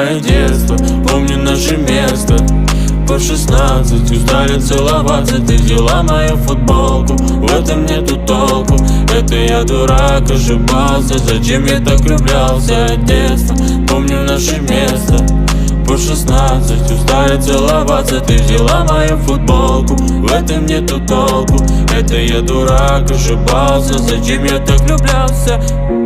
мое детство, помню наше место. По 16 устали целоваться, ты взяла мою футболку, в этом нету толку. Это я дурак, ошибался, зачем я так влюблялся от детства, помню наше место. По 16 устали целоваться, ты взяла мою футболку, в этом нету толку. Это я дурак, ошибался, зачем я так влюблялся.